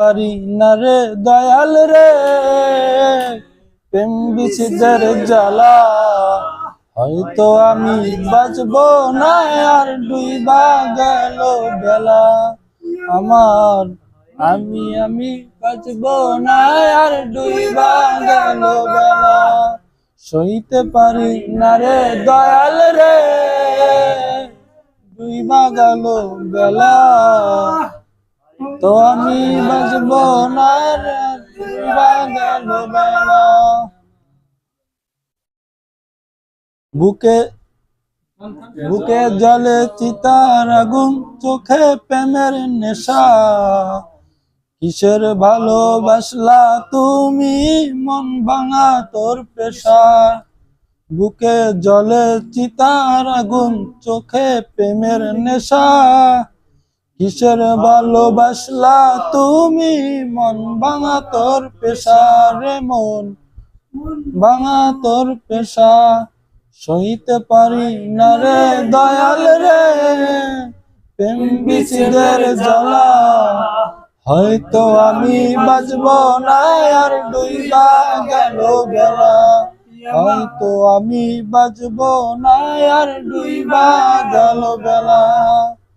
পারি না রে দয়াল রে, প্রেম বিচ্ছেদের জ্বালা। হয়তো আমি বাঁচবো না আর ডুইবা গেল বেলা আমার। আমি বাঁচবো না আর ডুইবা গেল বেলা। সইতে পারি না রে দয়াল রে, ডুইবা গেল বেলা। তো আমি বাঁচবো না রে, ডুইবা গেল বেলা। বুকে বুকে জলে চিতার আগুন, চোখে প্রেমের নেশা। কিসের ভালোবাসলা তুমি, মন ভাঙা তোর পেশা। বুকে জলে চিতার আগুন, চোখে প্রেমের নেশা। কিসের ভালোবাসলা তুমি, মন ভাঙা তোর পেশা রে, মন ভাঙা তোর পেশা। সইতে পারি না রে দয়াল রে, প্রেম বিচ্ছেদের জ্বালা। হয়তো আমি বাঁচবো না আর ডুইবা গেল বেলা। হয়তো আমি বাঁচবো না আর ডুইবা গেল বেলা।